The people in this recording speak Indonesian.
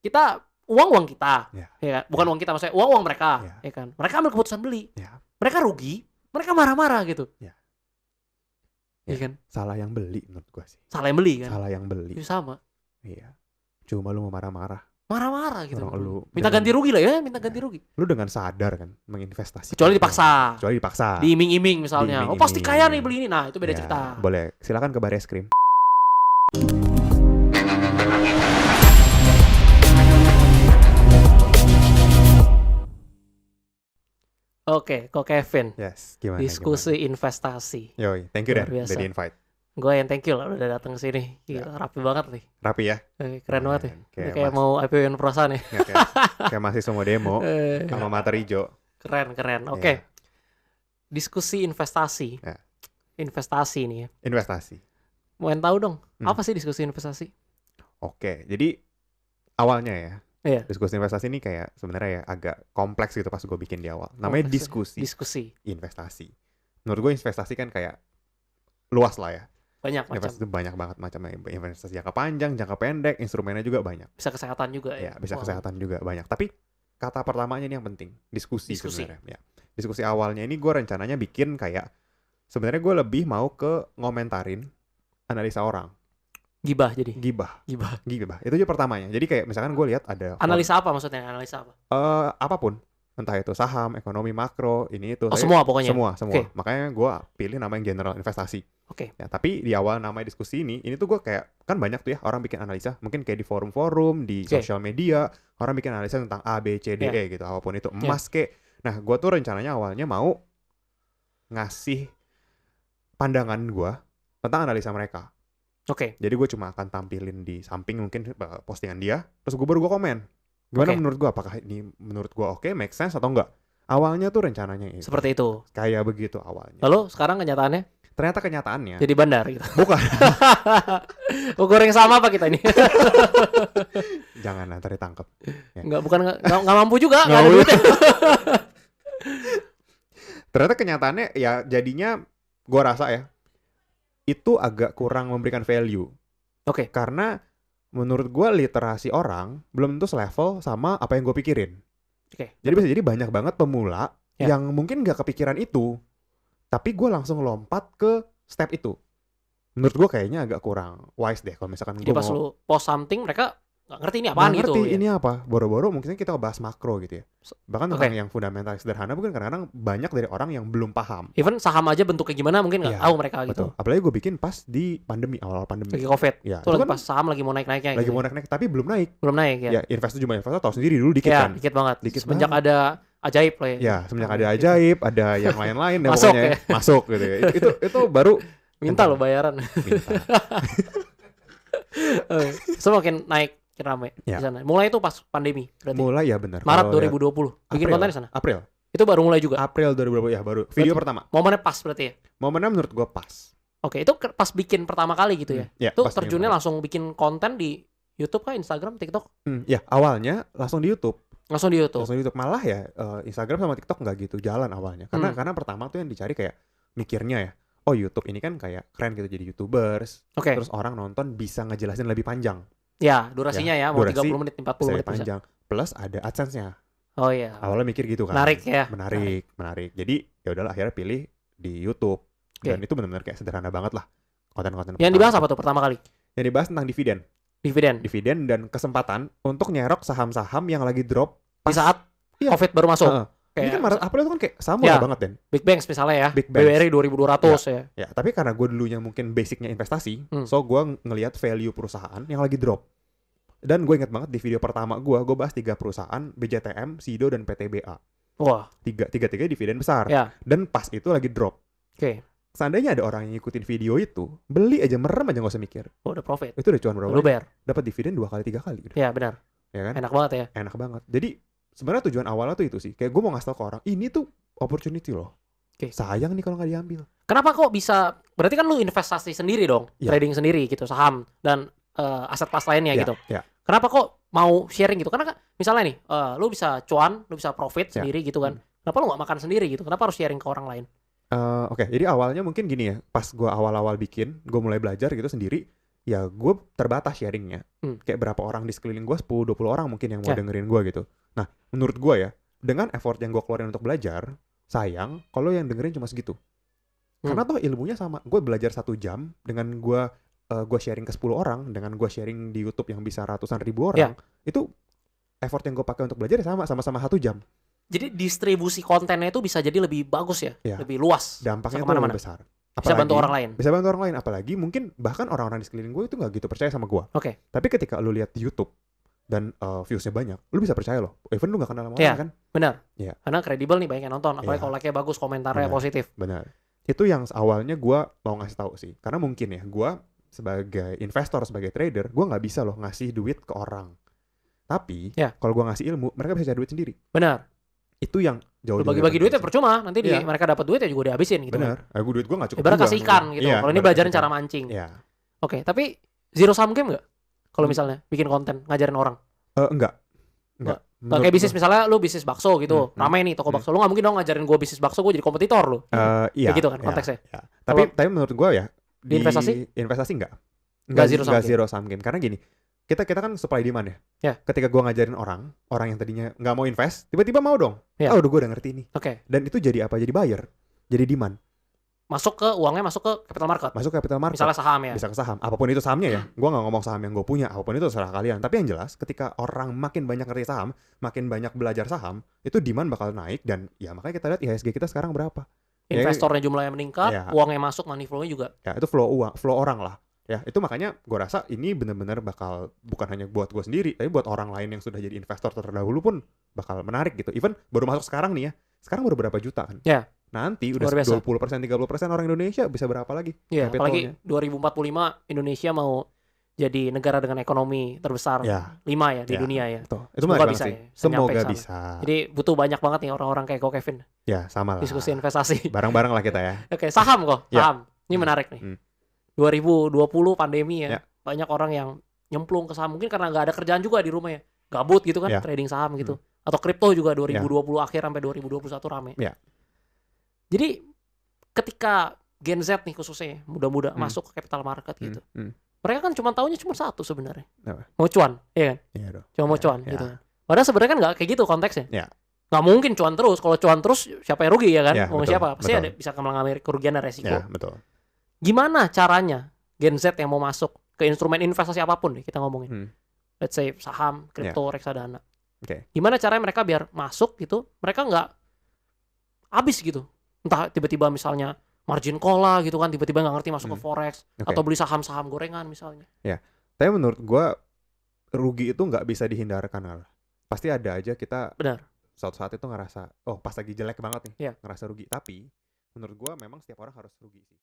kita uang kita, Ya. ya kan? Bukan uang kita, maksudnya uang mereka, Ya. ya kan? Mereka ambil keputusan beli, Ya. mereka rugi, mereka marah-marah gitu, Ya. ya kan? Salah yang beli menurut gue sih. Salah yang beli kan? Salah yang beli. Itu sama, Iya. Cuma lu mau marah-marah. marah-marah gitu. Orang lu Minta dengan- ganti rugi lah ya, minta ganti rugi. Lu dengan sadar kan menginvestasi. Kecuali dipaksa. Kecuali dipaksa. Diiming-iming misalnya, oh pasti Diiming-iming. kaya nih beli ini, nah itu beda Ya, cerita. Boleh, silakan ke Baris Krim. Oke, kok Kevin, Yes, gimana? diskusi investasi. Gimana? Yoi, thank you Luar Dan, biasa. udah di-invite. Gue yang thank you lah udah datang ke sini. Gila, rapi banget nih. Rapi ya? Keren banget nih. Kayak Kayak mau IPO-in perusahaan ya. Ya, kayak mahasiswa mau demo sama materi hijau. Keren. Oke. Diskusi investasi. Ya. Investasi nih ya. Investasi. Mau yang tahu dong, Hmm. apa sih diskusi investasi? Oke, jadi awalnya ya, Iya. diskusi investasi ini kayak sebenarnya ya agak kompleks gitu pas gue bikin di awal. Namanya Kompleks ya. diskusi Diskusi. investasi. Menurut gue investasi kan kayak luas lah ya. Banyak macam. Investasi itu banyak banget macamnya. Investasi jangka panjang, jangka pendek, instrumennya juga banyak. Bisa kesehatan juga Ya, ya. bisa Wow. kesehatan juga banyak. Tapi kata pertamanya ini yang penting, diskusi. Diskusi. Sebenarnya. Ya. Diskusi awalnya ini gue rencananya bikin kayak sebenarnya gue lebih mau ke ngomentarin analisa orang, Gibah jadi. gibah. Gibah. Itu aja pertamanya. Jadi kayak misalkan gue lihat ada Analisa apa maksudnya? Analisa apa? apapun, entah itu saham, ekonomi makro, ini itu. Oh, Tapi semua pokoknya. Semua. Oke. Makanya gue pilih nama yang general investasi. Oke. Ya, tapi di awal namanya diskusi ini tuh gue kayak kan banyak tuh ya orang bikin analisa, mungkin kayak di forum-forum, di Oke. sosial media, orang bikin analisa tentang A, B, C, D, E gitu, apapun itu, emas kek. Nah, gue tuh rencananya awalnya mau ngasih pandangan gue tentang analisa mereka. Oke. Jadi gue cuma akan tampilin di samping mungkin postingan dia, terus baru gue komen. Gimana Oke. menurut gue, apakah ini menurut gue oke, make sense atau enggak? Awalnya tuh rencananya itu. Seperti itu. Kayak begitu awalnya. Lalu sekarang kenyataannya Ternyata kenyataannya jadi bandar gitu. bukan. Ukur yang sama apa kita ini? Jangan nanti ditangkap. Ya. Nggak mampu juga, nggak ada Nggak duitnya. Ternyata kenyataannya ya jadinya gue rasa ya itu agak kurang memberikan value. Oke. Karena menurut gue literasi orang belum tentu selevel sama apa yang gue pikirin. Oke. Jadi bisa jadi banyak banget pemula Ya. yang mungkin gak kepikiran itu, tapi gue langsung lompat ke step itu. Menurut gue kayaknya agak kurang wise deh kalau misalkan Jadi gue pas mau lu post something mereka nggak ngerti ini apaan nggak gitu. ngerti Ya. ini apa. Boro-boro mungkin kita bahas makro gitu ya. Bahkan tentang Oke. yang fundamental sederhana mungkin kadang-kadang banyak dari orang yang belum paham. Even saham aja bentuknya gimana mungkin nggak Iya, tahu mereka gitu. Betul. Apalagi gue bikin pas di pandemi, awal-awal pandemi. Lagi COVID. Ya, Itu lagi kan pas saham lagi mau naik-naiknya lagi gitu. mau naik-naik tapi belum naik. Belum naik ya. Ya, jumlah investor tahu sendiri dulu dikit Ya, kan. dikit banget. Dikit Semenjak banget. ada ajaib lah ya. Ya, semenjak ada ajaib, ada yang lain-lain ya Masuk pokoknya ya. masuk gitu ya. Itu baru Minta lo bayaran. minta. So makin naik rame Ya. di sana. Mulai itu pas pandemi berarti. Mulai ya benar. Maret Kalau lihat 2020. Bikin April. konten di sana. April. Itu baru mulai juga. April 2020 ya baru. Video Berarti- pertama. Momennya pas berarti ya. Momennya menurut gue pas. Oke, itu pas bikin pertama kali gitu ya. Ya, Itu pas terjunnya bikin langsung bikin konten di YouTube kah, Instagram, TikTok? Ya, awalnya langsung di YouTube. Langsung di YouTube. Langsung di YouTube. Malah ya Instagram sama TikTok nggak gitu jalan awalnya. Karena pertama tuh yang dicari kayak mikirnya ya. Oh, YouTube ini kan kayak keren gitu jadi YouTubers. Oke. Terus orang nonton bisa ngejelasin lebih panjang. Ya, durasinya ya, mau durasi 30 menit, 40 Bisa menit bisa. panjang. Plus ada AdSense-nya. Oh iya. Awalnya mikir gitu kan. Menarik ya. Menarik. Jadi ya udahlah akhirnya pilih di YouTube. Oke. Dan itu benar-benar kayak sederhana banget lah konten-konten. Yang dibahas apa tuh pertama kali? Yang dibahas tentang dividen. Dividen. Dan kesempatan untuk nyerok saham-saham yang lagi drop Di saat Iya. COVID baru masuk. Heeh. Ini kan Kayak Maret April itu kan kayak sama Ya. banget Den. Big Bangs misalnya ya. Big Bangs. BBRI 2200 ya. Ya, tapi karena gue dulunya mungkin basicnya investasi, Hmm. so gue ngelihat value perusahaan yang lagi drop. Dan gue ingat banget di video pertama gue bahas 3 perusahaan, BJTM, Sido, dan PTBA. Wah, Tiga dividen besar. ya. Dan pas itu lagi drop. Oke. Seandainya ada orang yang ngikutin video itu, beli aja, merem aja, gak usah mikir. Oh, udah profit. Itu udah cuan berapa? Lu bayar. Dapat dividen 2 kali 3 kali gitu. Ya, benar. Ya kan? Enak banget ya. Enak banget. Jadi sebenarnya tujuan awalnya tuh itu sih. Kayak gue mau ngasih tau ke orang, ini tuh opportunity loh. Oke. Sayang nih kalau nggak diambil. Kenapa kok bisa? Berarti kan lu investasi sendiri dong, Ya. trading sendiri gitu, saham dan aset kelas lainnya gitu. Ya. Kenapa kok mau sharing gitu? Karena kan misalnya nih, lu bisa cuan, lu bisa profit Ya. sendiri gitu kan. Kenapa lu nggak makan sendiri gitu? Kenapa harus sharing ke orang lain? Oke, jadi awalnya mungkin gini ya. Pas gue awal-awal bikin, gue mulai belajar gitu sendiri. ya gue terbatas sharingnya. Kayak berapa orang di sekeliling gue, 10-20 orang mungkin yang mau dengerin gue gitu. Nah, menurut gue ya, dengan effort yang gue keluarin untuk belajar, sayang kalau yang dengerin cuma segitu. Karena toh ilmunya sama. Gue belajar 1 jam dengan gue sharing ke 10 orang, dengan gue sharing di YouTube yang bisa ratusan ribu orang, itu effort yang gue pakai untuk belajar sama-sama 1 jam. Jadi distribusi kontennya itu bisa jadi lebih bagus ya, lebih luas. Dampaknya tuh lebih besar. Apalagi, bisa bantu orang lain. Bisa bantu orang lain. Apalagi mungkin bahkan orang-orang di sekeliling gue itu nggak gitu percaya sama gue. Tapi ketika lu lihat di YouTube dan viewsnya banyak, lu bisa percaya loh. Even lu nggak kenal sama orang kan? Benar. Karena kredibel nih, banyak yang nonton. Apalagi kalau like-nya bagus, komentarnya positif. Benar. Itu yang awalnya gue mau ngasih tahu sih. Karena mungkin ya, gue sebagai investor, sebagai trader, gue nggak bisa loh ngasih duit ke orang. Tapi kalau gue ngasih ilmu, mereka bisa cari duit sendiri. Benar. Itu yang jauh bagi-bagi duitnya percuma, nanti mereka dapat duit ya juga dihabisin gitu. Benar. Duit gue nggak cukup. Ibarat kasih ikan gitu. Kalau ini belajarin cara mancing. Oke, tapi zero sum game nggak? Kalau misalnya bikin konten ngajarin orang? Enggak. Kayak bisnis, misalnya lu bisnis bakso gitu, ramai nih toko bakso, lu nggak mungkin dong ngajarin gue bisnis bakso, gue jadi kompetitor lu. Kayak gitu kan konteksnya. Tapi menurut gue ya di investasi enggak zero sum game. Karena gini, kita kan supply demand ya. Ketika gue ngajarin orang yang tadinya nggak mau invest, tiba-tiba mau dong. Udah gue udah ngerti ini. Dan itu jadi apa? Jadi buyer, jadi demand. Uangnya masuk ke capital market. Misalnya saham ya. Bisa ke saham. Apapun itu sahamnya ya. Gue nggak ngomong saham yang gue punya. Apapun itu terserah kalian. Tapi yang jelas, ketika orang makin banyak ngerti saham, makin banyak belajar saham, itu demand bakal naik. Dan ya makanya kita lihat IHSG kita sekarang berapa. Investornya jumlahnya meningkat, uangnya masuk, money flow-nya juga. Ya itu flow orang lah. Ya itu makanya gue rasa ini benar-benar bakal bukan hanya buat gue sendiri, tapi buat orang lain yang sudah jadi investor terdahulu pun bakal menarik gitu. Even baru masuk sekarang nih ya, sekarang baru berapa juta kan? Nanti udah 20%, 30% orang Indonesia bisa berapa lagi? Apalagi 2045 Indonesia mau jadi negara dengan ekonomi terbesar 5 di dunia ya. Itu semoga bisa ya. Semoga bisa. Jadi butuh banyak banget nih orang-orang kayak Ko Kevin. Ya sama lah. Diskusi investasi. Bareng-bareng lah kita ya. Oke, saham kok. Saham. Ini menarik nih. 2020 pandemi ya. Banyak orang yang nyemplung ke saham, mungkin karena nggak ada kerjaan juga di rumah ya, gabut gitu kan, trading saham gitu. Atau kripto juga 2020 akhir sampai 2021 rame. Jadi ketika Gen Z nih khususnya muda-muda masuk ke capital market gitu, mereka kan taunya cuma satu sebenarnya, mau cuan, ya kan? Cuma mau cuan gitu. Padahal sebenarnya kan nggak kayak gitu konteksnya. Nggak mungkin cuan terus. Kalau cuan terus siapa yang rugi ya kan? Mau siapa? Pasti ada bisa mengalami kerugian dan resiko. Gimana caranya Gen Z yang mau masuk ke instrumen investasi apapun nih kita ngomongin, let's say saham, kripto, reksadana, gimana caranya mereka biar masuk gitu, mereka nggak habis gitu, entah tiba-tiba misalnya margin call lah gitu kan, tiba-tiba nggak ngerti masuk ke forex, atau beli saham-saham gorengan misalnya. Tapi menurut gue rugi itu nggak bisa dihindarkan lah, pasti ada aja kita. Benar. Suatu saat itu ngerasa pas lagi jelek banget nih, ngerasa rugi. Tapi menurut gue memang setiap orang harus rugi sih.